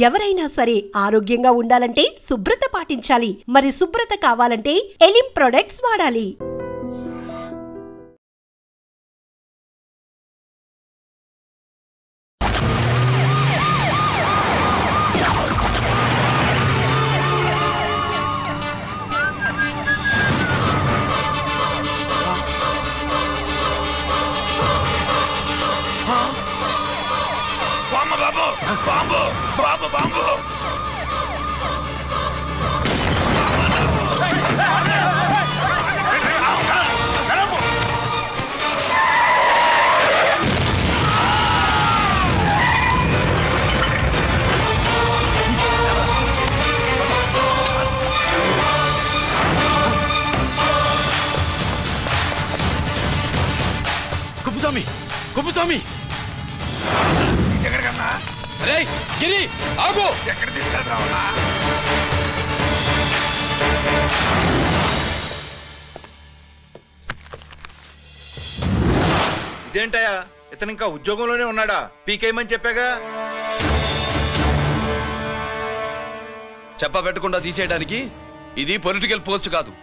ఎవరైనా సరే ఆరోగ్యంగా ఉండాలంటే శుభ్రత పాటించాలి. మరి శుభ్రత కావాలంటే ఎలిం ప్రొడక్ట్స్ వాడాలి. Bomb bomb bomb Kuppuswamy Kuppuswamy ఎక్కడికన్నా అరే గిరి ఆగు ఎక్కడ తీసుకెళ్తావున్నా ఇదేంటయా ఇతను ఇంకా ఉద్యోగంలోనే ఉన్నాడా పీకేయమని చెప్పాగా చెప్పబెట్టకుండా తీసేయడానికి ఇది పొలిటికల్ పోస్ట్ కాదు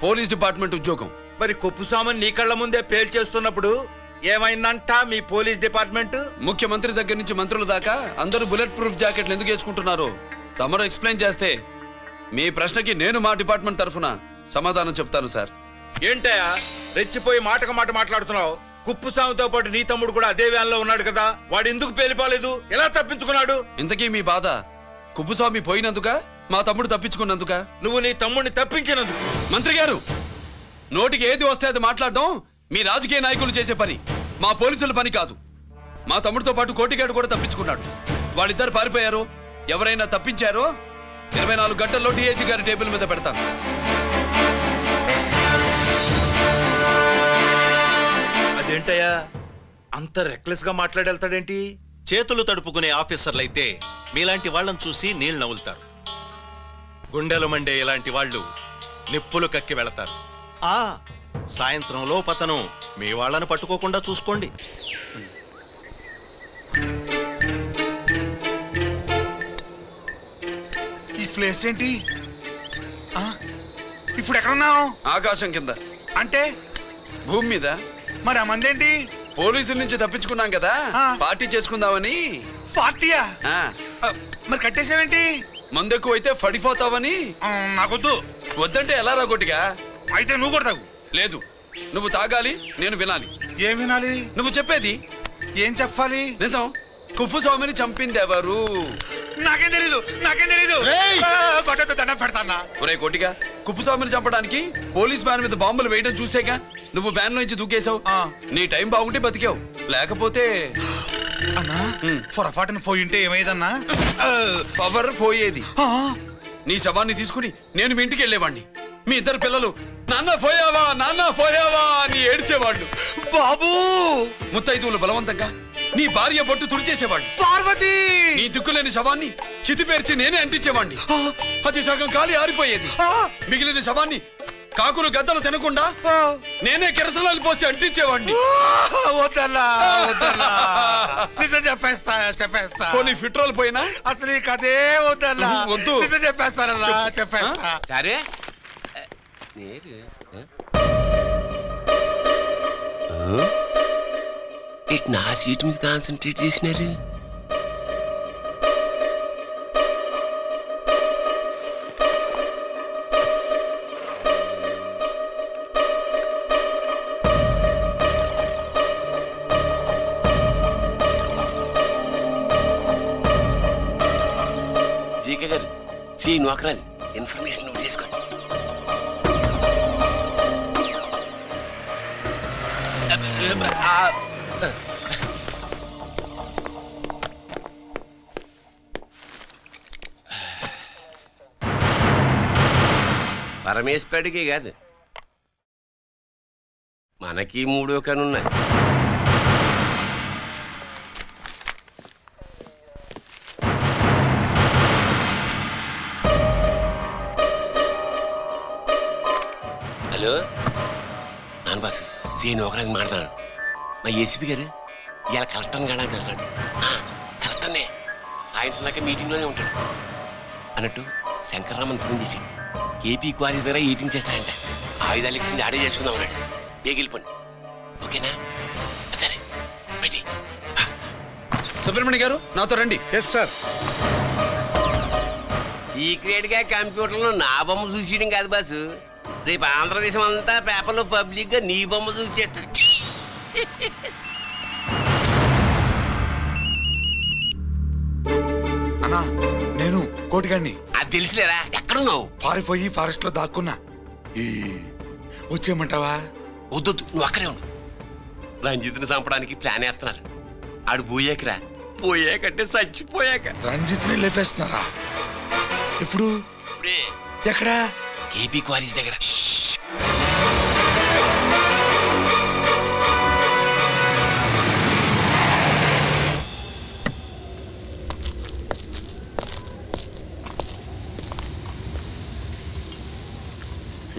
పోలీస్ డిపార్ట్మెంట్ ఉద్యోగం మరి కుప్పుస్వామిని నీ కళ్ళ ముందే పేల్చేస్తున్నప్పుడు ఏమైందంట మీ పోలీస్ డిపార్ట్మెంట్ ముఖ్యమంత్రి దగ్గర నుంచి మంత్రుల దాకా అందరూ బుల్లెట్ ప్రూఫ్ జాకెట్లు ఎందుకు వేసుకుంటున్నారు తమరు ఎక్స్ప్లెయిన్ చేస్తే మీ ప్రశ్నకి నేను మా డిపార్ట్మెంట్ తరఫున సమాధానం చెప్తాను సార్. ఏంటయా రెచ్చిపోయి మాటకు మాట మాట్లాడుతున్నావు? కుప్పుస్వామితో పాటు నీ తమ్ముడు కూడా అదే వ్యాన్లో ఉన్నాడు కదా, వాడు ఎందుకు పేలిపోలేదు, ఎలా తప్పించుకున్నాడు? ఇంతకీ మీ బాధ కుప్పుస్వామి పోయినందుక మా తమ్ముడు తప్పించుకున్నందుక? నువ్వు నీ తమ్ముడిని తప్పించినందుకు. మంత్రి గారు నోటికి ఏది వస్తే అది మాట్లాడడం మీ రాజకీయ నాయకులు చేసే పని, మా పోలీసుల పని కాదు. మా తమ్ముడితో పాటు కోటిగాడు కూడా తప్పించుకున్నాడు. వాళ్ళిద్దరు పారిపోయారు. ఎవరైనా తప్పించారో 24 గంటల్లో డిఐజీ గారి టేబుల్ మీద పెడతాను. అదేంటయ్యా అంత రెక్లెస్ గా మాట్లాడేళ్తాడేంటి? చేతులు తడుపుకునే ఆఫీసర్లైతే మీలాంటి వాళ్ళని చూసి నీళ్ళు నవ్వులుతారు. గుండెలు మండే ఇలాంటి వాళ్ళు నిప్పులు కక్కి వెళతారు. సాయంత్రం లోపతను మీ వాళ్ళను పట్టుకోకుండా చూసుకోండి. ఈ ప్లేస్ ఏంటి? ఇప్పుడు ఎక్కడున్నావు? ఆకాశం కింద. అంటే భూమి మీద. మరి ఆ మందేంటి? పోలీసుల నుంచి తప్పించుకున్నాం కదా, పార్టీ చేసుకుందామని. పార్టీయా? మరి కట్టేసావేంటి? మందెక్కువైతే పడిపోతావని. నాకొద్దు. వద్దంటే ఎలా రాగొట్టిగా? అయితే నువ్వు కూడా తాగు. లేదు, నువ్వు తాగాలి, నేను వినాలి. ఏం వినాలి? నువ్వు చెప్పేది. ఏం చెప్పాలి? నిజం. కుప్పుస్వామిని చంపింది ఎవరు? నాకేం తెలీదు, నాకేం తెలీదు. దండం పెడతానా? ఒరే కోటిగా, కుప్పుస్వామిని చంపడానికి పోలీస్ వ్యాన్ మీద బాంబులు వేయడం చూసేగా నువ్వు వ్యాన్ లో నుంచి దూకేశావు. నీ టైం బాగుంటే బతికావు, లేకపోతే అన్నా పొరపాటున పోయింటే ఏమైందన్నా? పవర్ పోయేది. నీ శవాన్ని తీసుకుని నేను మీ ఇంటికి వెళ్ళేవాడిని. మీ ఇద్దరు పిల్లలు నాన్న పోయావా నాన్న పోయావా అని ఏడ్చేవాళ్ళు. బాబు ముత్తైదువులు బలవంతంగా నీ భార్య బొట్టు తుడిచేసేవాళ్ళు. పార్వతి నీ దిక్కులేని శవాన్ని చితిపేర్చి నేనే అంటించేవాడిని. అది సగం కాలి ఆరిపోయేది. మిగిలిన శవాన్ని కాకులు గద్దలు తినకుండా నేనే కిరసనాలు పోసి అంటించేవాడిని. నిజం చెప్పేస్తా చెప్పేస్తా. పోనీ ఫిట్రోల్ పోయినా అసలు ఈ కథే వద్దన్నా. వద్దు. నిజం చెప్పేస్తానన్నా, చెప్పేస్తా. సరే నా సీట్ మీద కాన్సన్ట్రేట్ చేసినారు. జీకే గారు, సి నోకరాజ్ ఇన్ఫర్మేషన్ నోట్ చేసుకోండి. పరమేశ్వరుడికి కాదు, మనకి 3 కనున్నాయి. హలో నాన్న బాసు, సీన్ ఒకరాజు మాట్లాడు. మా ఏసీపీ గారు ఇలా కలెక్టర్ని కాడానికి వెళ్తాడు. కలెక్టర్నే సాయంత్రం దాకా మీటింగ్లోనే ఉంటాడు. అన్నట్టు శంకర్రామన్ ఫోన్ చేసి ఏపీ క్వారీ ద్వారా ఈటింగ్ చేస్తాడంట. ఆయుధాలు ఎక్స్చేంజ్ ఆడే చేసుకుందాం అన్నాడు. బేగిలిపోండి, ఓకేనా? సరే బయటి. సుబ్రహ్మణ్య గారు నాతో రండి. Yes sir. సీక్రెట్ గా కంప్యూటర్లో నా బొమ్మ చూసేయడం కాదు బాసు, రేపు ఆంధ్రదేశం అంతా పేపర్లో పబ్లిక్ గా నీ బొమ్మ చూసేస్తా. అన్నా నేను కోటిగాడిని. అది తెలిసిలేరా? ఎక్కడున్నావు? పారిపోయి ఫారెస్ట్ లో దాక్కున్నా. వచ్చేయమంటావా? వద్దొద్దు, నువ్వు అక్కడే ఉండు. రంజిత్ని చంపడానికి ప్లాన్ వేస్తున్నారు. ఆడు పోయాకరా, పోయాకంటే చచ్చిపోయాక. రంజిత్ని లేపేస్తున్నారా? ఇప్పుడు ఇప్పుడే ఎక్కడా? ఏపీ క్వారీస్ దగ్గర.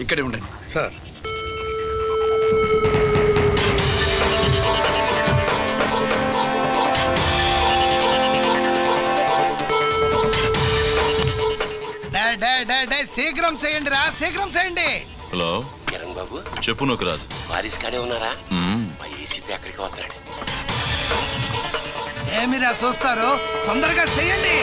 ఇక్కడే ఉండండి సార్. శీఘ్రం చేయండి రా, శీఘ్రం చేయండి. హలో కిరణ్ బాబు, చెప్పు నూకరాజు. వారిస్ కాడే ఉన్నారా? మా ఏసీపీ అక్కడికి వస్తున్నాడు. ఏమిరా చూస్తారు, తొందరగా చేయండి.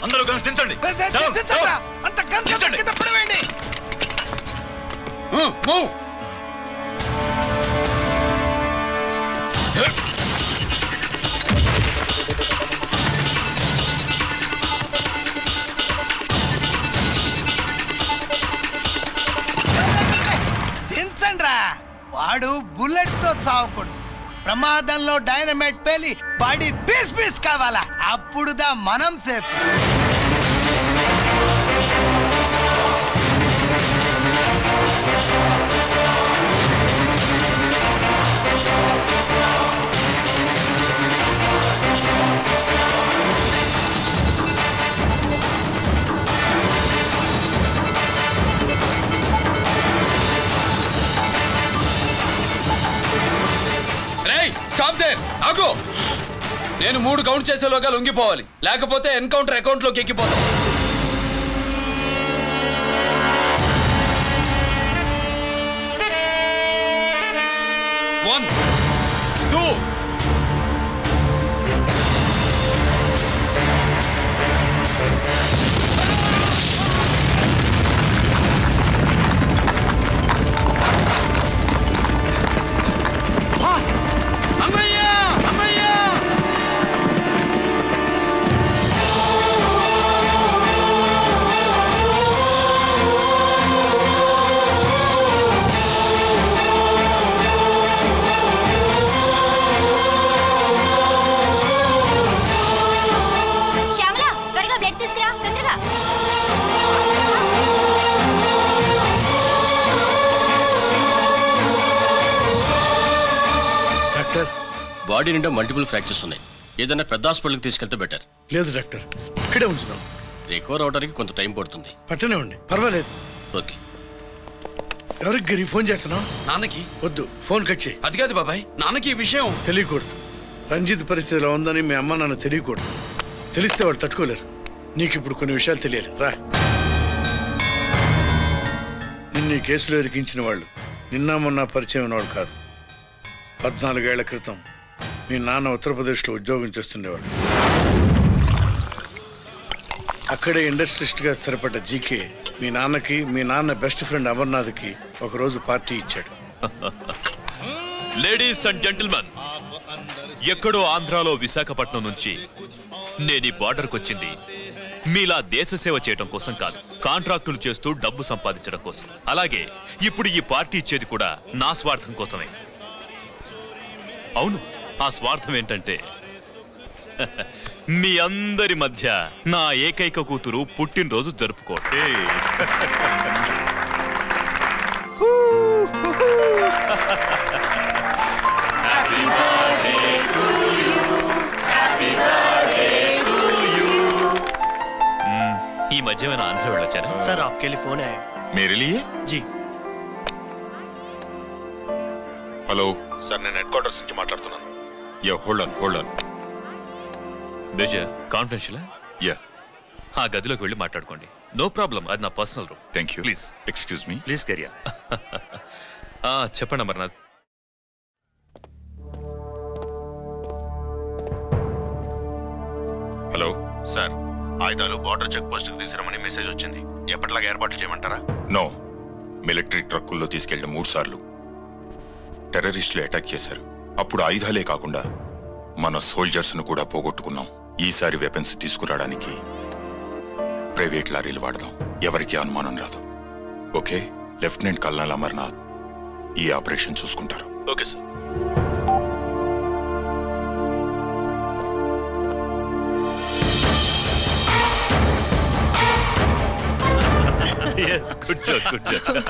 అందరూ కలిసి దించండి. అంత గంట పడవేయండి. దించండి రా. వాడు బుల్లెట్ తో చావకూడదు. ప్రమాదంలో డైనమైట్ పేలి బాడీ పీస్ పీస్ కావాలా, అప్పుడుదా మనం సేఫ్. నేను 3 కౌంట్ చేసేలోగా లొంగిపోవాలి, లేకపోతే ఎన్కౌంటర్ అకౌంట్ లోకి ఎక్కిపోతాం. 1 2 బాడీ నిండా మల్టిపుల్ ఫ్రాక్చర్స్ ఉన్నాయి. ఏదైనా పెద్ద హాస్పిటల్కి తీసుకెళ్తే బెటర్. లేదు డాక్టర్, ఇక్కడే ఉంచుదాం. రికవర్ అవడానికి కొంత టైం పడుతుంది. పట్టనే ఉండి పర్వాలేదు. ఓకే. ఎవరికి గిరి ఫోన్ చేస్తున్నావు? నాన్నకి. వద్దు, ఫోన్ కట్ చేయి. అది కాదు బాబాయ్, నాన్నకి ఈ విషయం తెలియకూడదు. రంజిత్ పరిస్థితిలో ఉందని మీ అమ్మ నాన్న తెలియకూడదు. తెలిస్తే వాళ్ళు తట్టుకోలేరు. నీకు ఇప్పుడు కొన్ని విషయాలు తెలియాలి. రా. నిన్ను ఈ కేసులో ఇరికించిన వాళ్ళు నిన్న మొన్న పరిచయం ఉన్నవాడు కాదు. 14 ఏళ్ల క్రితం మీ నాన్న ఉత్తరప్రదేశ్లో ఉద్యోగం చేస్తుండేవాడు. అక్కడే ఇండస్ట్రియలిస్ట్గా స్థిరపడ్డ జీకే మీ నాన్నకి, మీ నాన్న బెస్ట్ ఫ్రెండ్ అమర్నాథ్కి ఒకరోజు పార్టీ ఇచ్చాడు. లేడీస్ అండ్ జెంటిల్మెన్, ఎక్కడో ఆంధ్రాలో విశాఖపట్నం నుంచి నేను ఈ బార్డర్కి వచ్చింది మీలా దేశ సేవ చేయడం కోసం కాదు, కాంట్రాక్టులు చేస్తూ డబ్బు సంపాదించడం కోసం. అలాగే ఇప్పుడు ఈ పార్టీ ఇచ్చేది కూడా నా స్వార్థం కోసమే. అవును, ఆ స్వార్థం ఏంటంటే మీ అందరి మధ్య నా ఏకైక కూతురు పుట్టినరోజు జరుపుకోవడం. మధ్య ఏమైనా ఆంధ్ర వెళ్ళొచ్చారా? सर आपके लिए फोन आया। मेरे लिए? जी హలో సార్, నేను హెడ్ క్వార్టర్స్ నుంచి మాట్లాడుతున్నాను. Yeah hold on. బేజా కాన్ఫిడెన్షియలా? యా, ఆ గదిలోకి వెళ్ళి మాట్లాడుకోండి. నో ప్రాబ్లం, అది నా personal room. Thank you. Please excuse me. Please కెరియా. చెప్పండి అమర్నాథ్. హలో సార్, ఆయుధాలు బార్డర్ చెక్ పోస్ట్ కి తీసుకురమని మెసేజ్ వచ్చింది. ఎప్పటిలాగా ఏర్పాట్లు చేయమంటారా? నో, మిలిటరీ ట్రక్కుల్లో తీసుకెళ్లిన 3 సార్లు టెర్రరిస్టులు అటాక్ చేశారు. అప్పుడు ఆయుధాలే కాకుండా మన సోల్జర్స్ ను కూడా పోగొట్టుకున్నాం. ఈసారి వెపన్స్ తీసుకురావడానికి ప్రైవేట్ లారీలు వాడదాం. ఎవరికి అనుమానం రాదు. ఓకే? లెఫ్టినెంట్ కల్నల్ అమర్నాథ్ ఈ ఆపరేషన్ చూసుకుంటారు. Okay sir.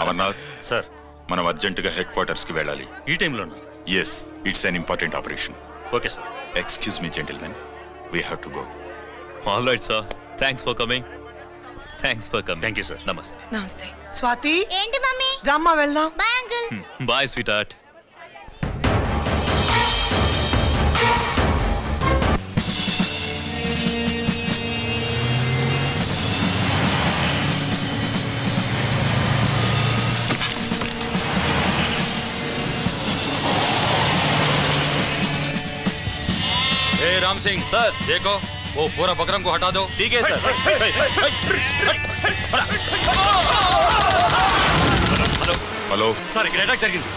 అమర్నాథ్ సార్, మనం అర్జెంటుగా హెడ్ క్వార్టర్స్ కి వెళ్ళాలి. ఈ టైంలో? Yes, it's an important operation. Okay sir. Excuse me gentlemen, we have to go. All right sir, thanks for coming. Thank you sir. నమస్తే. నమస్తే. స్వాతి, ఏంటి మమ్మీ? రమ్మా వెళ్దాం. Bye uncle. Bye sweetheart. Ram Singh sir, देखो वो पूरा बकरम को हटा दो. ठीक है सर. హలో సార్, ఇక్కడ అటాక్ జరిగింది.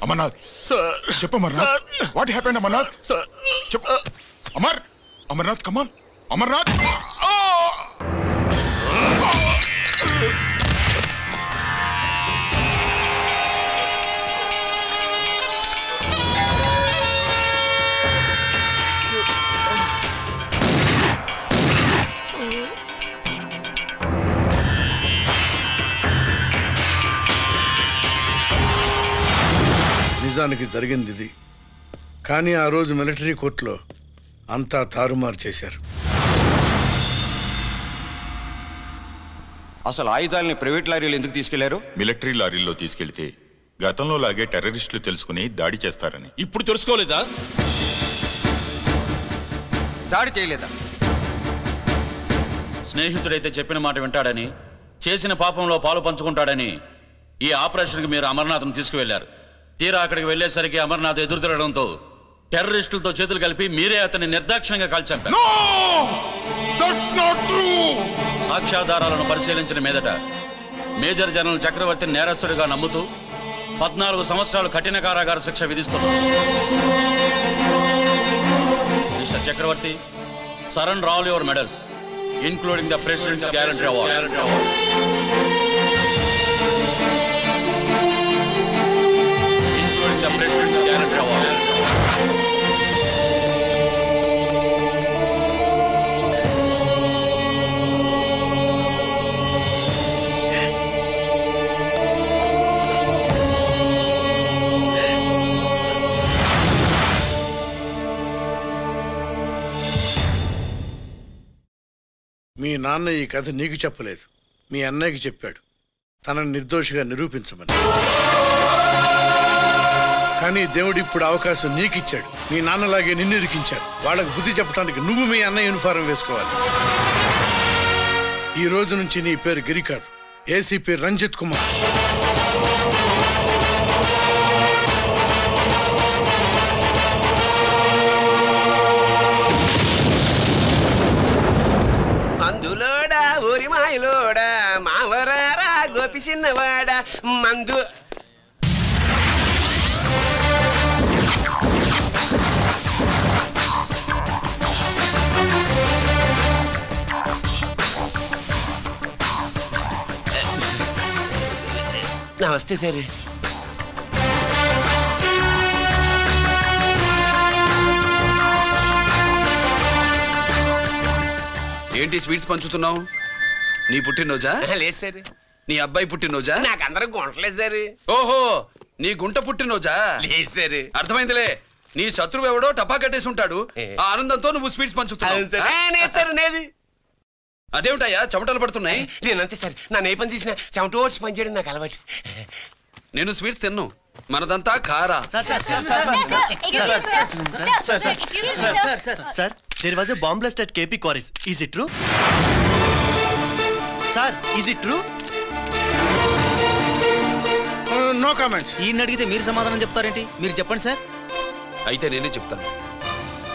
అమర్నాథ్ చెప్పు. Amarnath, what happened? అమర్నాథ్ చెప్పు. అమర్నాథ్ కమాన్. అమర్నాథ్, నిజానికి జరిగింది ఇది. కానీ ఆ రోజు మిలిటరీ కోర్టులో అంతా తారుమారు చేశారు. అసలు ఆయుధాలని ప్రైవేట్ లారీలు ఎందుకు తీసుకెళ్లారు? మిలిటరీ లారీల్లో తీసుకెళ్తే గతంలో లాగే టెర్రరిస్టులు తెలుసుకుని దాడి చేస్తారని. ఇప్పుడు తెలుసుకోలేదా? దాడి చేయలేదా? స్నేహితుడైతే చెప్పిన మాట వింటాడని, చేసిన పాపంలో పాలు పంచుకుంటాడని ఈ ఆపరేషన్కి మీరు అమర్నాథ్ను తీసుకువెళ్లారు. తీరా అక్కడికి వెళ్లేసరికి అమర్నాథ్ ఎదురు తిరగడంతో టెర్రరిస్టులతో చేతులు కలిపి మీరే అతన్ని నిర్దాక్షిణ్యంగా కాల్చంపారు. సాక్ష్యాధారాలను పరిశీలించిన మీదట మేజర్ జనరల్ చక్రవర్తిని నేరస్తుడిగా నమ్ముతూ 14 సంవత్సరాలు కఠిన కారాగార శిక్ష విధిస్తున్నారు. Mister Chakravarthy, surrender all your medals including the president's guarantee award. The President's Guarantee Award. మీ నాన్న ఈ కథ నీకు చెప్పలేదు, మీ అన్నయ్యకి చెప్పాడు, తనని నిర్దోషిగా నిరూపించమని. కానీ దేవుడు ఇప్పుడు అవకాశం నీకిచ్చాడు. మీ నాన్నలాగే నిన్ను ఇరికించాడు. వాళ్ళకు బుద్ధి చెప్పడానికి నువ్వు మీ అన్నయ్య యూనిఫారం వేసుకోవాలి. ఈ రోజు నుంచి నీ పేరు గిరి కాదు, ఏసీపీ రంజిత్ కుమార్. మందులోడా ఊరి మాయలోడా మావరారా గోపి చిన్నవాడా మందు నమస్తే సార్. ఏంటి స్వీట్స్ పంచుతున్నావు? నీ పుట్టినరోజా? లేదు సార్. నీ అబ్బాయి పుట్టినరోజా? నాకు అందరూ గుంటలేదు సార్. ఓహో, నీ గుంట పుట్టినరోజా? లేదు సార్. అర్థమైందిలే. నీ శత్రువు ఎవడో టపా కట్టేసి ఉంటాడు. ఆ ఆనందంతో నువ్వు స్వీట్స్ పంచుతున్నావు. అదేమిటయ్యా చెమటలు పడుతున్నాయి? నేనంతే సార్. నన్ను ఏ పని చేసినా చెమట ఓడ్చి పని చేయడం నాకు అలవాటు. నేను స్వీట్స్ తిన్ను. మనదంతా కారా. Sir, there was a bomb blast at KP Quarries. Is it true? Sir, is it true? No comments. ఈయన అడిగితే మీరు సమాధానం చెప్తారేంటి? మీరు చెప్పండి సార్. అయితే నేనే చెప్తాను.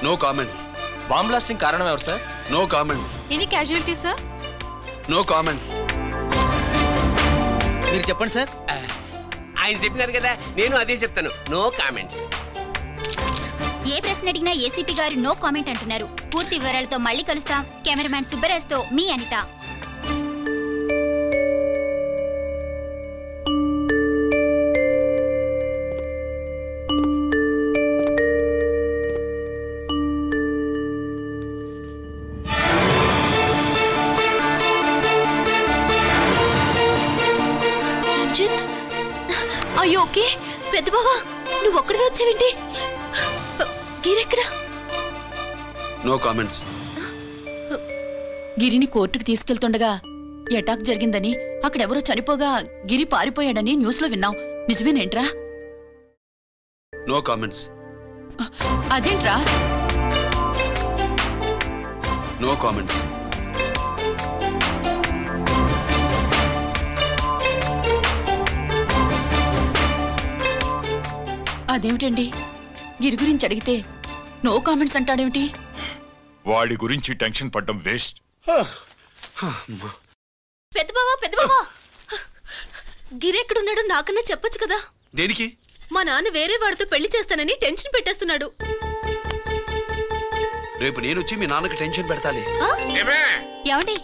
No comments. బాంబ్ బ్లాస్టింగ్ కారణం ఎవరు sir? No comments. Any casualty sir? No comments. మీరు చెప్పండి సార్. ఆయన చెప్పినారు కదా, నేను అదే చెప్తాను. No comments. ఏ ప్రశ్న అడిగినా ఏసీపీ గారు నో కామెంట్ అంటున్నారు. పూర్తి వివరాలతో మళ్ళీ కలుస్తాం. కెమెరామ్యాన్ సుబ్బరాజ్తో మీ అనిత. అయ్యో ఓకే. పెద్ద బావా, నువ్వు ఒక్కడివే వచ్చావేంటి? గిరెక్కడా? No comments. గిరిని కోర్టుకు తీసుకెళ్తుండగా అటాక్ జరిగిందని, అక్కడెవరో చనిపోగా గిరి పారిపోయాడని న్యూస్ లో విన్నాం. నిజమేనేంట్రా? No comments. అదేంట్రా? No comments. అదేమిటండి, గిరి గురించి అడిగితే నో కామెంట్స్ అంటాడేమిటి? వాడి గురించి టెన్షన్ పడ్డం వేస్ట్. పెద్ద బావా, గిరి ఎక్కడున్నాడో నాకన్నా చెప్పొచ్చు కదా. దేనికి? మా నాన్న వేరే వాడితో పెళ్లి చేస్తానని టెన్షన్ పెట్టేస్తున్నాడు. రేపు నేను వచ్చి మీ నాన్నకి టెన్షన్ పెడతాలే. ఏమండి?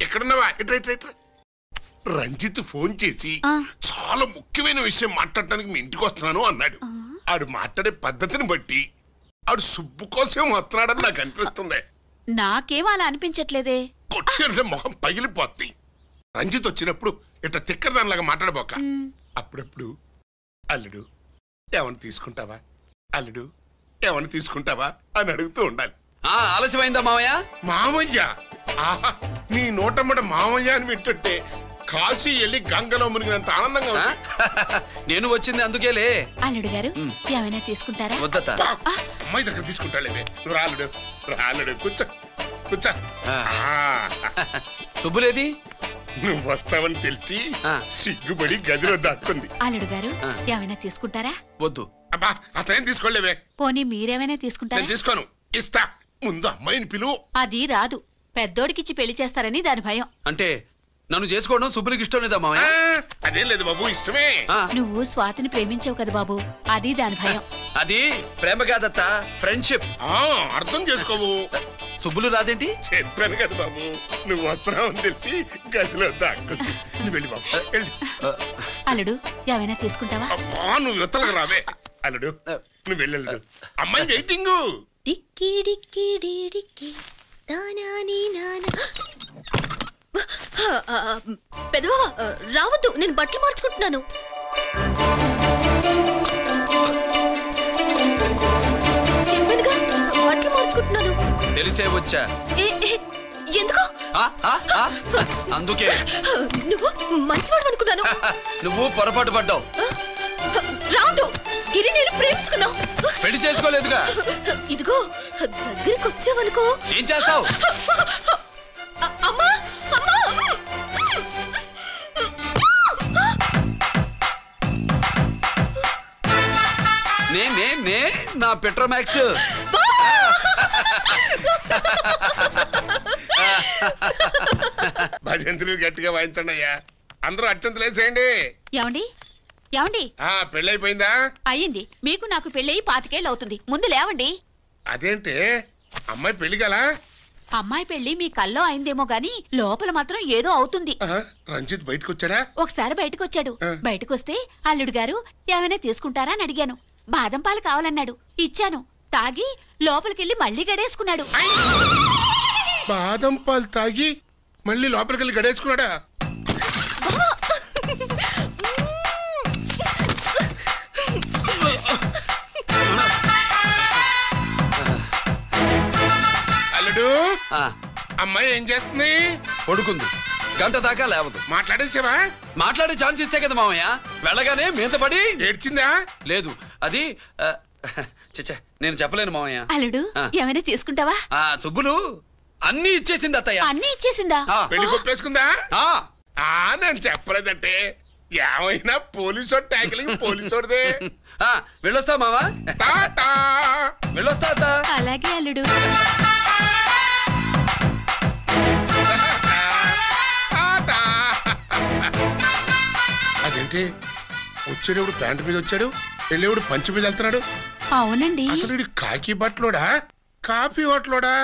ఎక్కడున్నావా? రంజిత్ ఫోన్ చేసి చాలా ముఖ్యమైన విషయం మాట్లాడటానికి మీ ఇంటికి వస్తున్నాను అన్నాడు. ఆడు మాట్లాడే పద్ధతిని బట్టి ఆడు సుబ్బు కోసం వస్తున్నాడని నాకు అనిపిస్తుంది. నాకేం అలా అనిపించట్లేదే. కొట్టిన మొహం పగిలిపోద్ది. రంజిత్ వచ్చినప్పుడు ఇట్లా తిక్కదానిలాగా మాట్లాడబోక. అప్పుడప్పుడు అల్లుడు ఏమని తీసుకుంటావా, అల్లుడు ఏమని తీసుకుంటావా అని అడుగుతూ ఉండాలి. ఆలస్యమైందా మామయ్య? మామయ్య? ఆహా, నీ నోటమ్మడ మామయ్య అని వింటుంటే కాశీ వెళ్ళి గంగలో మునిగినంత ఆనందంగా ఉంది. నేను వచ్చింది అందుకేలే. అల్లుడు గారు ఏమైనా తీసుకుంటారా? వద్దత. అమ్మాయి దగ్గర తీసుకుంటాలేవే. నువ్వు రాలుడు రాలుడు, కూర్చో కూర్చో. శుభ్రేది? నువ్వు వస్తావని తెలిసి సిగ్గుపడి గదిలో దాక్కుంది. అల్లుడు గారు ఏమైనా తీసుకుంటారా? వద్దు. అబ్బా, అతనేం తీసుకోలేవే. పోనీ మీరేమైనా తీసుకుంటారా? నేను తీసుకోను, ఇస్తా. ముందు అమ్మాయిని పిలువు. అది రాదు. పెద్దోడికిచ్చి పెళ్లి చేస్తారని దాని భయం. అంటే నన్ను చేసుకోవడం శుభ్రికి ఇష్టం లేదా మామయ్య? అదేం లేదు బాబు, ఇష్టమే. నువ్వు స్వాతిని ప్రేమించావు కదా బాబు, అది దాని భయం. అది ప్రేమ కాదత్త, ఫ్రెండ్షిప్. అర్థం చేసుకోవు. సుబ్బులు రాదేంటి? చెప్పాను కదా బాబు, నువ్వు వస్తున్నావు అని తెలిసి గదిలో దాక్కుంది. నువ్వు వెళ్ళి బాబు, వెళ్ళి. అల్లుడు ఏమైనా తీసుకుంటావా? అబ్బా, నువ్వు యువతలకు రావే. అల్లుడు నువ్వు వెళ్ళడు. అమ్మాయి వెయిటింగ్. డిక్కి డిక్కి డిక్కి దానాని నానా. పెద్దవా రావద్దు, నేను బట్టలు మార్చుకుంటున్నాను. చెప్పానుగా, బట్టలు మార్చుకుంటున్నాను. తెలిసే వచ్చా. ఎందుకు? అందుకే. నువ్వు మంచివాడు అనుకున్నాను. నువ్వు పొరపాటు పడ్డావు. రావద్దు, గిరి నేను ప్రేమించుకున్నావు. పెళ్లి చేసుకోలేదుగా. ఇదిగో దగ్గరికి వచ్చావనుకో. ఏం చేస్తావు? అమ్మా అమ్మా, నే నా పెట్రోమాక్స్. భజంత్రులు గట్టిగా వాయించండి అయ్యా. అందరూ అత్యంతలు వేసేయండి. ఏమండి ఏమండి, పెళ్ళైపోయిందా? అయ్యింది. మీకు నాకు పెళ్ళయి 25 ఏళ్ళు అవుతుంది. ముందు లేవండి. అదేంటి అమ్మాయి పెళ్లి గల? అమ్మాయి పెళ్లి మీ కల్లో అయిందేమో గాని లోపల మాత్రం ఏదో అవుతుంది. రంజిత్ బయటకు వచ్చాడా? ఒకసారి బయటకొచ్చాడు. బయటకొస్తే అల్లుడు గారు ఏమైనా తీసుకుంటారా అని అడిగాను. బాదం పాలు కావాలన్నాడు. ఇచ్చాను. తాగి లోపలికెళ్ళి మళ్ళీ గడేసుకున్నాడు. బాదం పాలు తాగి మళ్ళీ లోపలికెళ్ళి గడేసుకున్నాడా? అల్లుడు, అమ్మాయి ఏం చేస్తుంది? పడుకుంది. గంట దాకా లేవదు. మాట్లాడేసావా? మాట్లాడే ఛాన్స్ ఇస్తే కదా మామయ్య. వెళ్ళగానే మీద పడి ఏడ్చిందా? లేదు, అది చచ్చా నేను చెప్పలేను మామయ్య. అల్లుడు ఏమైనా తీసుకుంటావా? సుబ్బులు అన్ని ఇచ్చేసింది అత్తయ్య. అన్ని ఇచ్చేసిందా? పెళ్లి కొప్పేసుకుందా? నేను చెప్పలేదంటే ఏమైనా పోలీసు ట్యాకిలింగ్ పోలీసోడిదే. వెళ్ళొస్తా మావా. వెళ్ళొస్తా. అలాగే అల్లుడు. అదేంటి వచ్చేటప్పుడు ప్యాంటు మీద వచ్చాడు, వెళ్ళేవాడు పంచి మీద వెళ్తున్నాడు? అవునండి. అసలు కాకి బట్టలోడా కాఫీ హోటలోడా?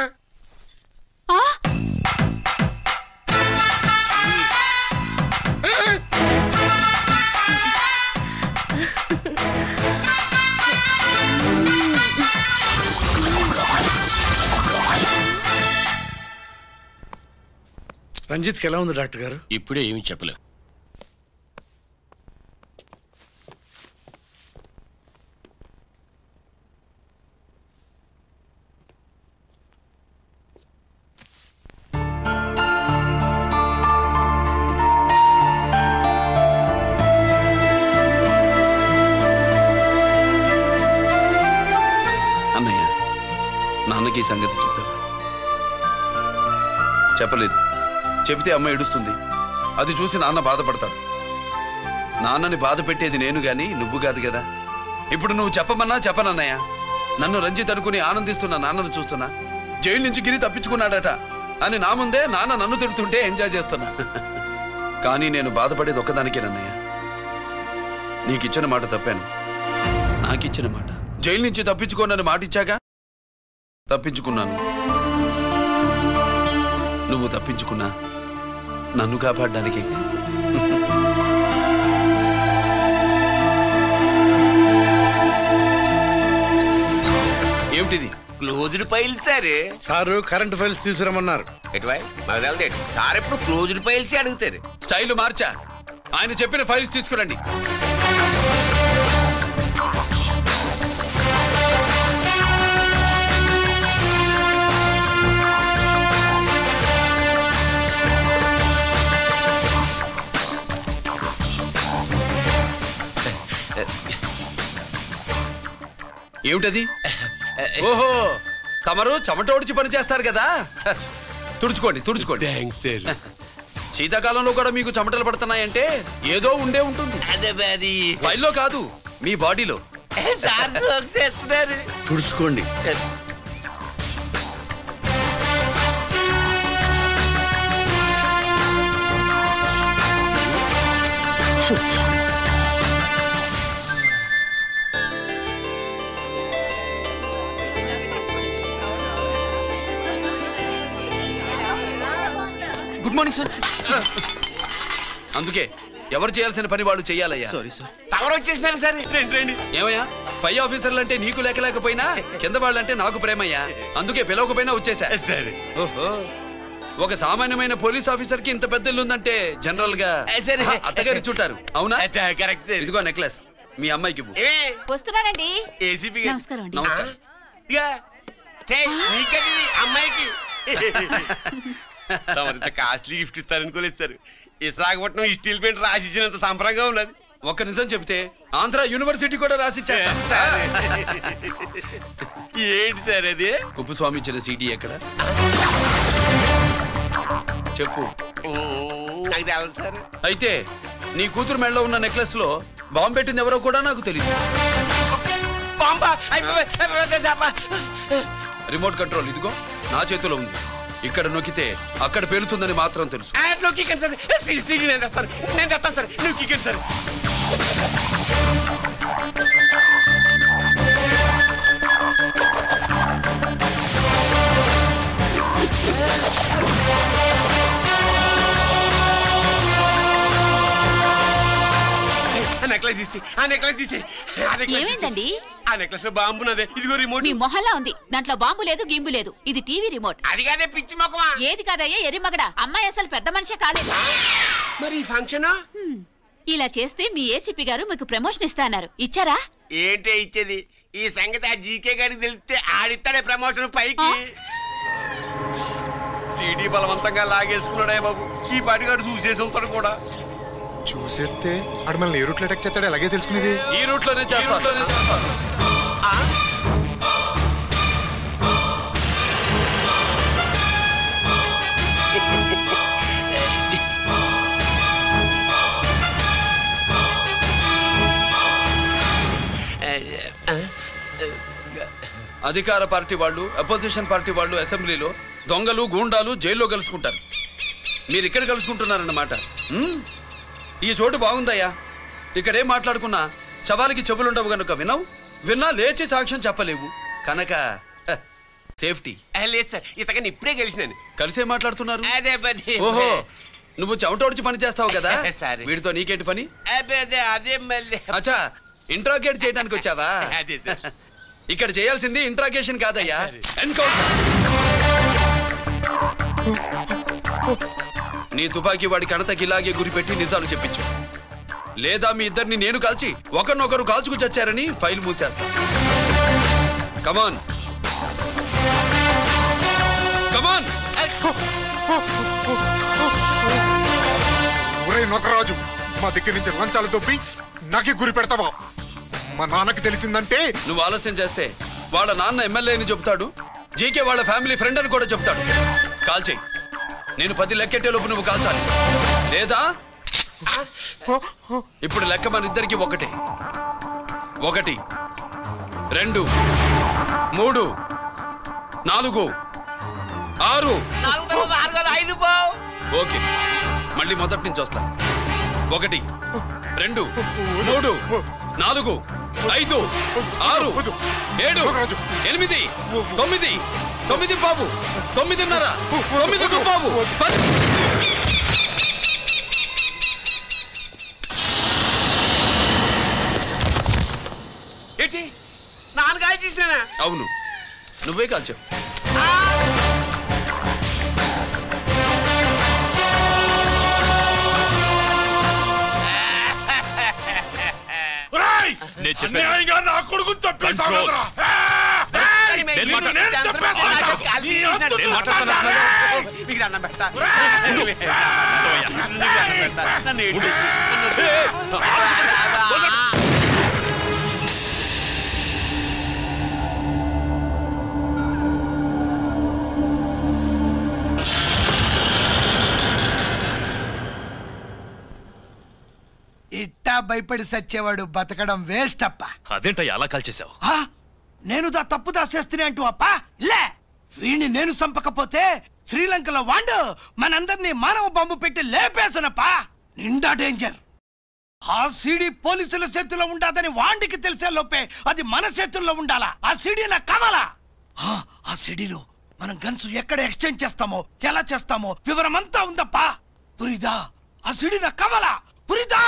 రంజిత్కి ఎలా ఉంది డాక్టర్ గారు? ఇప్పుడే ఏమీ చెప్పలేదు. అన్నయ్య, నాన్నకి ఈ సంగతి చెప్పావా? చెప్పలేదు. చెబితే అమ్మ ఏడుస్తుంది. అది చూసి నాన్న బాధపడతాడు. నాన్నని బాధ పెట్టేది నేను గాని నువ్వు కాదు కదా. ఇప్పుడు నువ్వు చెప్పమన్నా చెప్పనన్నయ్య. నన్ను రంజిత్ అనుకుని ఆనందిస్తున్న నాన్నను చూస్తున్నా. జైలు నుంచి గిరి తప్పించుకున్నాడట అని నా ముందే నాన్న నన్ను తిడుతుంటే ఎంజాయ్ చేస్తున్నా. కానీ నేను బాధపడేది ఒక్కదానికేనన్నయ్య. నీకిచ్చిన మాట తప్పాను. నాకిచ్చిన మాట. జైలు నుంచి తప్పించుకోనని మాటిచ్చాగా తప్పించుకున్నాను. నువ్వు తప్పించుకున్నా నన్ను కాపాడడానికి. ఏమిటిది? Closed files sir current files తీసుకురమ్మన్నారు. సార్ ఎప్పుడు క్లోజ్డ్ ఫైల్స్ అడుగుతారు. స్టైల్ మార్చా. ఆయన చెప్పిన ఫైల్స్ తీసుకురండి. ఏమిటది? ఓహో, తమరు చెమటోడ్చి పని చేస్తారు కదా. తుడుచుకోండి. శీతాకాలంలో కూడా మీకు చెమటలు పడుతున్నాయంటే ఏదో ఉండే ఉంటుంది. ఫైల్లో కాదు, మీ బాడీలో. తుడుచుకోండి. Good morning sir. అందుకే ఎవరు చేయాల్సిన పని వాళ్ళు చెయ్యాలయ్యా. Sorry sir. తమరు వచ్చేసినారు సార్. రండి. ఏమయ్యా, పై ఆఫీసర్లు అంటే నీకు లేకపోయినా కింద వాళ్ళంటే నాకు ప్రేమయ్యా. అందుకే పిలవకపోయినా వచ్చేసా. సరే. ఓహో, ఒక సామాన్యమైన పోలీస్ ఆఫీసర్ కి ఇంత పెద్ద ఇల్లు ఉందంటే జనరల్ గా అత్తగారి చుట్టారు. అవునా? కరెక్ట్. ఇదిగో నెక్లెస్ మీ అమ్మాయికి. వస్తున్నానండి. ఏసీపీ నమస్కారం అండి. నమస్కారం. అమ్మాయికి కాస్ట్లీ గిఫ్ట్ ఇస్తారనుకోలేదు సార్. విశాఖపట్నం స్టీల్ పెయింట్ రాసి ఇచ్చినంత సంబరంగా ఉన్నది. ఒక్క నిజం చెప్తే ఆంధ్ర యూనివర్సిటీ కూడా రాసిచ్చా. ఏంటి సార్ అది? కుప్పస్వామి ఇచ్చిన సీడీ ఎక్కడ చెప్పు. నాకు తెలదు సార్. అయితే నీ కూతురు మెడలో ఉన్న నెక్లెస్ లో బాంబు పెట్టింది ఎవరో కూడా నాకు తెలియదు. రిమోట్ కంట్రోల్ ఇదిగో నా చేతిలో ఉంది. ఇక్కడ నొక్కితే అక్కడ పేలుతుందని మాత్రం తెలుసు. నెక్లెస్ తీసి ఆ నెక్లెస్ తీసి ఏమైందండి? ఆ నెక్లెస్ లో బాంబు ఉన్నదే. ఇదిగో రిమోట్. మీ మొహల్లా ఉంది. దాంట్లో బాంబు లేదు, గింబు లేదు. ఇది టీవీ రిమోట్. అది కాదే పిచ్చి మొక్కమా. ఏది కాదయ్యా ఎర్రిమగడ. అమ్మాయి అసలు పెద్ద మనిషే కాలేదు. మరి ఈ ఫంక్షన్ ఇలా చేస్తే మీ ఏసీపీ గారు మీకు ప్రమోషన్ ఇస్తా అన్నారు. ఇచ్చారా? ఏంటే ఇచ్చేది? ఈ సంగతి ఆ జీకే గారికి తెలిస్తే ఆడిస్తాడే ప్రమోషన్ పైకి. సీడీ బలవంతంగా లాగేసుకున్నాడే బాబు. ఈ పాటిగాడు చూసేసి ఉంటాడు కూడా. చూసేస్తే ఆడు మనల్ని ఏ రూట్లో అటాక్ చేస్తాడు అలాగే తెలుసుకునేది. ఈ రూట్ లోనే చేస్తాను. అధికార పార్టీ వాళ్ళు, అపోజిషన్ పార్టీ వాళ్ళు అసెంబ్లీలో, దొంగలు గూండాలు జైల్లో కలుసుకుంటారు. మీరు ఇక్కడ కలుసుకుంటున్నారన్నమాట. ఈ చోటు బాగుందయ్యా. ఇక్కడేం మాట్లాడుకున్నా శవాలకి చెవులుండవు గనుక విన్నా లేచి సాక్ష్యం చెప్పలేవు కనుక సేఫ్టీ. లేదు సార్, ఇతగాని ఇప్పుడే కలిసినాను. కలిసే మాట్లాడుతున్నారు. అదే పది. ఓహో, నువ్వు చెమటోడ్చి పని చేస్తావు కదా. సరే. వీడితో నీకేంటి పని? అదే మళ్ళీ. అచ్చా, ఇంట్రాగేట్ చేయడానికి వచ్చావా? అదే సార్. ఇక్కడ చేయాల్సింది ఇంట్రాగేషన్ కాదయ్యా, ఎన్కౌంటర్. నీ తుపాకీ వాడి కణతకి ఇలాగే గురిపెట్టి నిజాలు చెప్పించు. లేదా మీ ఇద్దరిని నేను కాల్చి ఒకరినొకరు కాల్చుకు చచ్చారని ఫైల్ మూసేస్తా. కమాన్ కమాన్. ఒరే నొకరాజు, మా దగ్గర నుంచి లంచాలు దొబ్బి నాకే గురి పెడతావా? మా నాన్నకి తెలిసిందంటే నువ్వు ఆలస్యం చేస్తే వాళ్ళ నాన్న ఎమ్మెల్యే అని చెప్తాడు, జీకే వాళ్ళ ఫ్యామిలీ ఫ్రెండ్ అని కూడా చెప్తాడు. కాల్ చేయి. నేను 10 లెక్కెట్టే లోపు నువ్వు కాల్చాలి. లేదా ఇప్పుడు లెక్క మన ఇద్దరికి ఒకటే. 1 2 3 4 6. ఓకే, మళ్ళీ మొదటి నుంచి వస్తా. 1 2 3 4 5 6 7 8 9 9 బాబు 9:30 9 బాబు 10. ఏంటి నాన్నగాయ తీసినా? అవును, నువ్వే కాల్చావు. అన్యాయంగా నా కొడుకు చెప్పేసావు కదరా. ఇట్టా భయపడి సచ్చేవాడు బతకడం వేస్ట్ అప్ప. అదేంటయ్యా అలా కాల్చేశావు? నేను తప్పు దాసేస్తున్నా అంటూ అప్ప లే. వీణ్ణి నేను చంపకపోతే శ్రీలంకలో వాండు మనందరినీ మానవ బాంబు పెట్టి లేపేసనప్ప. నిండా డేంజర్. ఆ సీడీ పోలీసుల చేతుల్లో ఉండాదని వాండికి తెలిసే లోపే అది మన చేతుల్లో ఉండాలా. ఆ సీడీ నాకు కావాలా. ఆ సీడీలో మనం గన్స్ ఎక్కడ ఎక్స్చేంజ్ చేస్తామో, ఎలా చేస్తామో వివరమంతా ఉందప్పా. పురిదా, ఆ సీడీ నాకు కావాలా. పురిదా.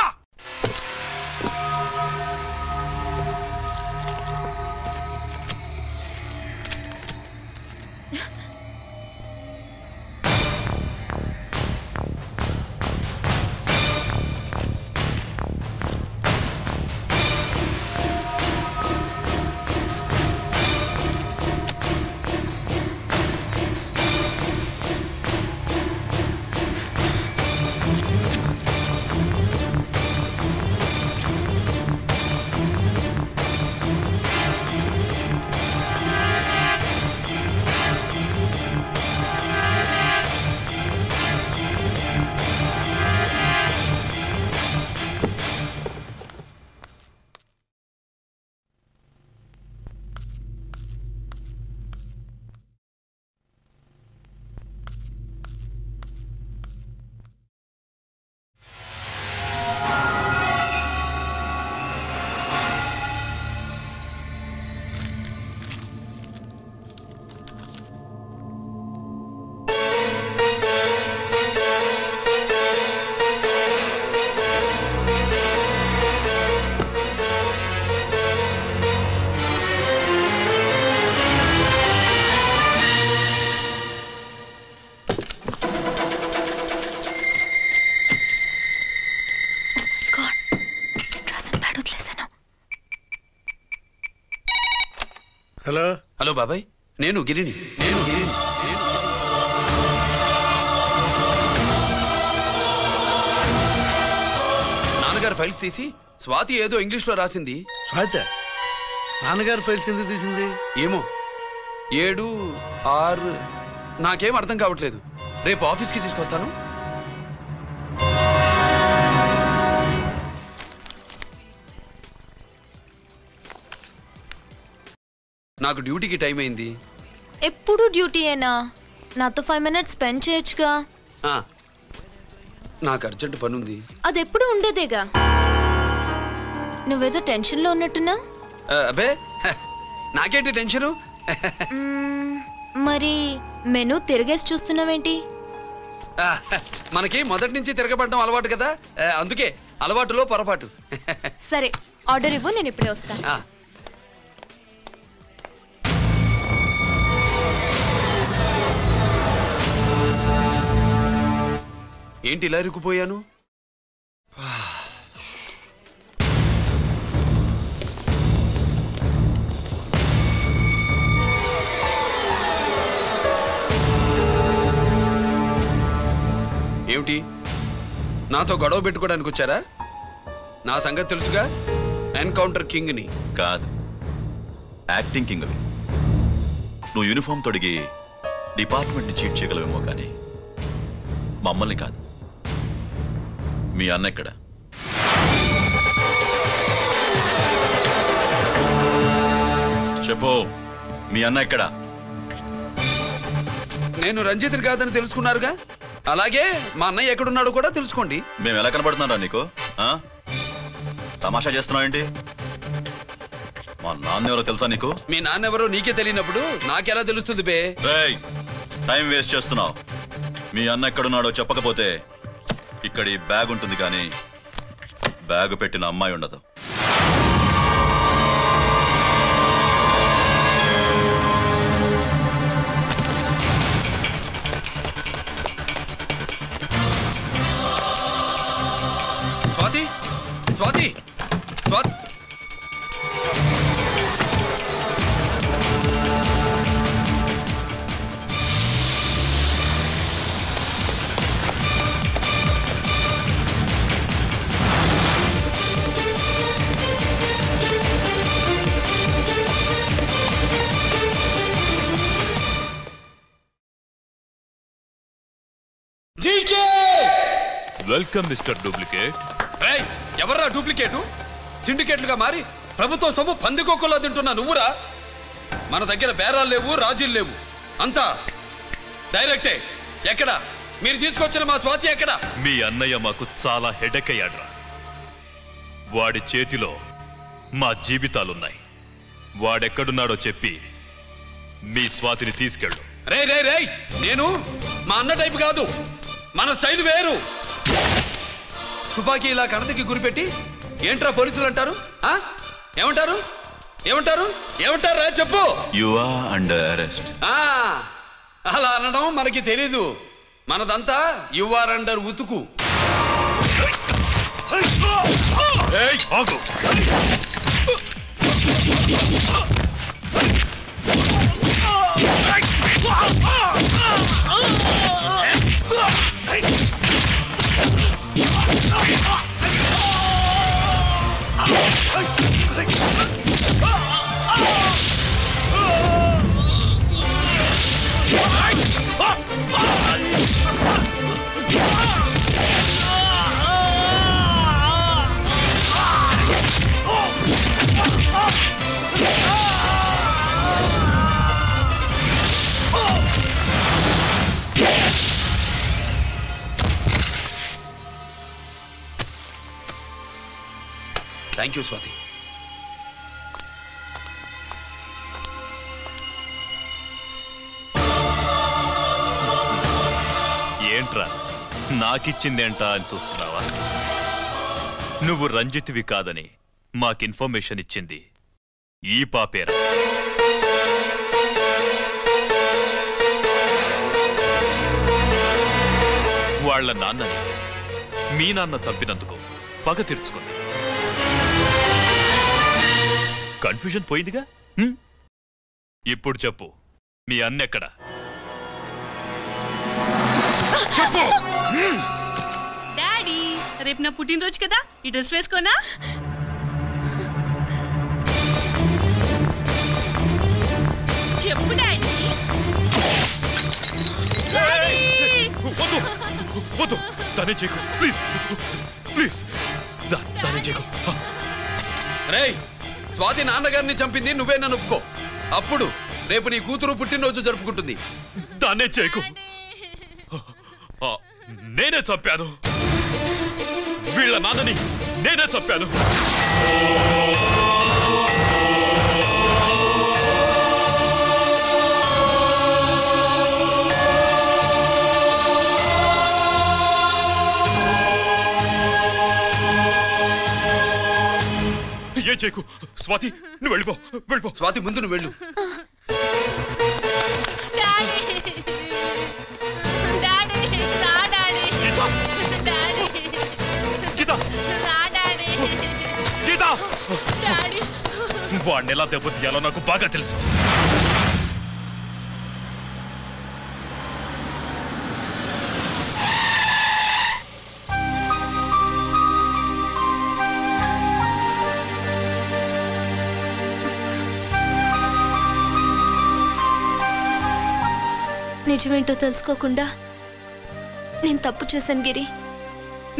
హలో బాబాయ్, నేను గిరిని. నాన్నగారు ఫైల్స్ తీసి స్వాతి ఏదో ఇంగ్లీష్ లో రాసింది. స్వాతి నాన్నగారు ఫైల్స్ ఎందుకు తీసింది? ఏమో 7, 6 నాకేం అర్థం కావట్లేదు. రేపు ఆఫీస్కి తీసుకొస్తాను. నాకు డ్యూటీకి టైం అయింది. ఎప్పుడు డ్యూటీయేనా? నాతో 5 minutes స్పెండ్ చేయొచ్చుగా. నాకు అర్జెంట్ పని ఉంది. అది ఎప్పుడు ఉండేదేగా. నువ్వేదో టెన్షన్లో ఉన్నట్టున్నా? అబ్బే నాకేంటి టెన్షను? మరి మెనూ తిరిగేసి చూస్తున్నావేంటి? మనకి మొదటి నుంచి తిరగబడడం అలవాటు కదా, అందుకే అలవాటులో పొరపాటు. సరే ఆర్డర్ ఇవ్వు, నేను ఇప్పుడే వస్తాను. ఏంటి ఇలా ఇరుక్కుపోయాను? ఏమిటి, నాతో గొడవ పెట్టుకోవడానికి వచ్చారా? నా సంగతి తెలుసుగా, ఎన్కౌంటర్ కింగ్ని. కాదు, యాక్టింగ్ కింగ్. నువ్వు యూనిఫామ్ తొడిగి డిపార్ట్మెంట్ని చీట్ చేయగలవేమో కానీ మమ్మల్ని కాదు. మీ అన్న ఎక్కడ? చెప్పు, మీ అన్న ఎక్కడ? నేను రంజిత్ని కాదని తెలుసుకున్నారుగా, అలాగే మా అన్నయ్య ఎక్కడున్నాడో కూడా తెలుసుకోండి. మేము ఎలా కనబడుతున్నారా నీకు? తమాషా చేస్తున్నావు ఏంటి? మా నాన్న ఎవరో తెలుసా నీకు? మీ నాన్న ఎవరో నీకే తెలియనప్పుడు నాకెలా తెలుస్తుంది బే? టైం వేస్ట్ చేస్తున్నావు. మీ అన్న ఎక్కడున్నాడో చెప్పకపోతే ఇక్కడ ఈ బ్యాగ్ ఉంటుంది కానీ బ్యాగ్ పెట్టిన అమ్మాయి ఉండదు. Swathi, Swathi, Swathi. Welcome mister duplicate. ఎవర్రా డూప్లికేటు? సిండికేట్లుగా మారి ప్రభుత్వం సొమ్ము పందికొక్కులా తింటున్నా నువ్వురా? మన దగ్గర బేరాలు లేవు, రాజీలు లేవు, అంతా డైరెక్టే. ఎక్కడ మీరు తీసుకొచ్చిన మా స్వాతి ఎక్కడ? మీ అన్నయ్య మాకు చాలా హెడెక్ అయ్యాడ్రా. వాడి చేతిలో మా జీవితాలున్నాయి. వాడెక్కడున్నాడో చెప్పి మీ స్వాతిని తీసుకెళ్ళు. రే రే రే, నేను మా అన్న టైపు కాదు, మన స్టైల్ వేరు. తుపాకీ ఇలా కణతికి గురిపెట్టి ఏంట్రా పోలీసులు అంటారు? ఏమంటారు? ఏమంటారు? ఏమంటారా చెప్పు. You are under arrest. అలా అనడం మనకి తెలీదు. మనదంతా యు ఆర్ అండర్ ఉతుకు. Thank you Swathi. ఏంట్రా నాకిచ్చిందేంటా అని చూస్తున్నావా? నువ్వు రంజిత్వి కాదని మాకు ఇన్ఫర్మేషన్ ఇచ్చింది ఈ పాపేరా. వాళ్ళ నాన్నని మీ నాన్న చంపినందుకు పగ తీర్చుకుంది. కన్ఫ్యూజన్ పోయిందిగా. ఇప్పుడు చెప్పు, మీ అన్నెక్కడ? డాడీ, రేపు నా పుట్టినరోజు కదా, ఈ డ్రెస్ వేసుకోనా? చెప్పు డాడీ. వద్దు, దాన్ని చేయకు ప్లీజ్, ప్లీజ్ దాన్ని చేయకు. రేయ్, స్వాతి నాన్నగారిని చంపింది నువ్వే నన్ను ఒప్పుకో. అప్పుడు రేపు నీ కూతురు పుట్టినరోజు జరుపుకుంటుంది. దాన్నే చేయకు. నేనే చంపాను, వీళ్ళ నాన్నని నేనే చంపాను. ఏం చేయకు. స్వాతి, నువ్వు వెళ్ళిపో. స్వాతి, ముందు నువ్వు వెళ్ళు. వాడిని ఎలా దెబ్బతీయాలో నాకు బాగా తెలుసు. నిజమేంటో తెలుసుకోకుండా నేను తప్పు చేశాను గిరి.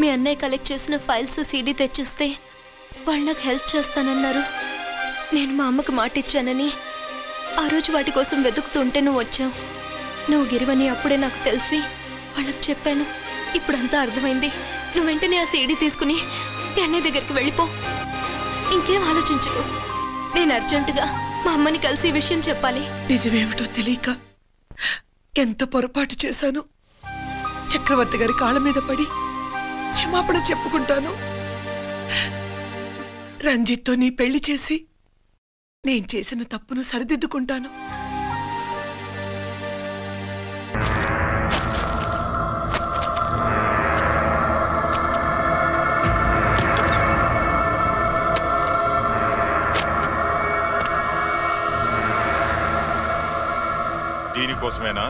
మీ అన్నయ్య కలెక్ట్ చేసిన ఫైల్స్ సీడీ తెచ్చిస్తే వాళ్ళు నాకు హెల్ప్ చేస్తానన్నారు. నేను మా అమ్మకు మాట ఇచ్చానని ఆ రోజు వాటి కోసం వెతుకుతుంటే నువ్వు వచ్చావు. నువ్వు గిరివని అప్పుడే నాకు తెలిసి వాళ్ళకి చెప్పాను. ఇప్పుడంతా అర్థమైంది. నువ్వు వెంటనే ఆ సీడీ తీసుకుని మీ అన్నయ్య దగ్గరికి వెళ్ళిపో. ఇంకేం ఆలోచించకు. నేను అర్జెంటుగా మా అమ్మని కలిసి ఈ విషయం చెప్పాలి. నిజమేమిటో తెలియక ఎంత పొరపాటు చేశాను. చక్రవర్తి గారి కాళ్ళ మీద పడి క్షమాపణ చెప్పుకుంటాను. రంజిత్తో నీ పెళ్లి చేసి నేను చేసిన తప్పును సరిదిద్దుకుంటాను. దీనికోసమేనా?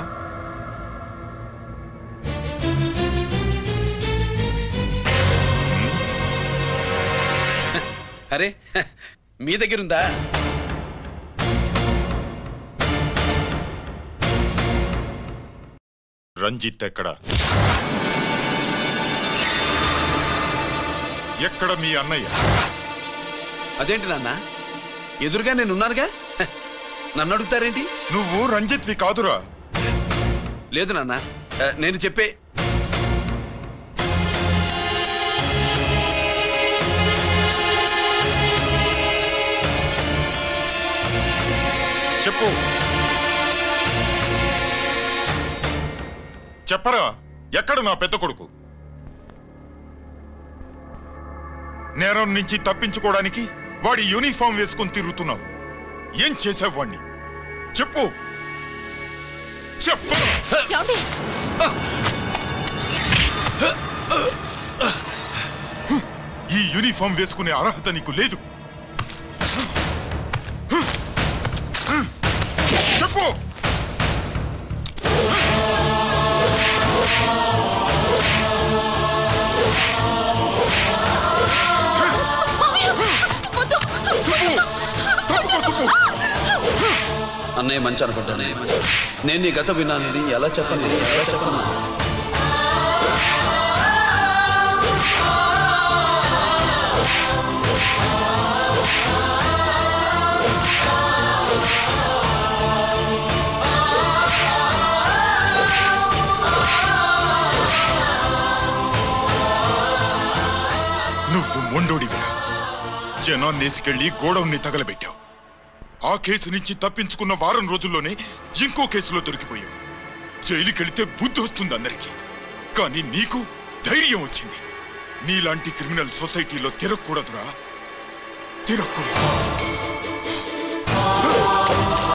అరే, మీ దగ్గరుందా? రంజిత్ ఎక్కడ? ఎక్కడ మీ అన్నయ్య? అదేంటి నాన్న, ఎదురుగా నేనున్నానుగా, నన్ను అడుగుతారేంటి? నువ్వు రంజిత్వి కాదురా. లేదు నాన్న, నేను చెప్పే. చెప్పు, చెప్పరా, ఎక్కడ నా పెద్ద కొడుకు? నేరం నుంచి తప్పించుకోవడానికి వాడి యూనిఫామ్ వేసుకుని తిరుగుతున్నావు. ఏం చేసావు వాణ్ణి? చెప్పు, చెప్పు. ఈ యూనిఫామ్ వేసుకునే అర్హత నీకు లేదు. చెప్పు. అన్నయ్య మంచి అనుకుంటానే. నేను నీ గత విన్నానని ఎలా చెప్పను? నువ్వు మొండోడివిరా. జనాన్నేసుకెళ్లి గోడౌన్ని తగలబెట్టావు. ఆ కేసు నుంచి తప్పించుకున్న వారం రోజుల్లోనే ఇంకో కేసులో దొరికిపోయావు. జైలుకెళ్తే బుద్ధి వస్తుంది అందరికీ, కానీ నీకు ధైర్యం వచ్చింది. నీలాంటి క్రిమినల్ సొసైటీలో తిరగకూడదురా, తిరగకూడదు.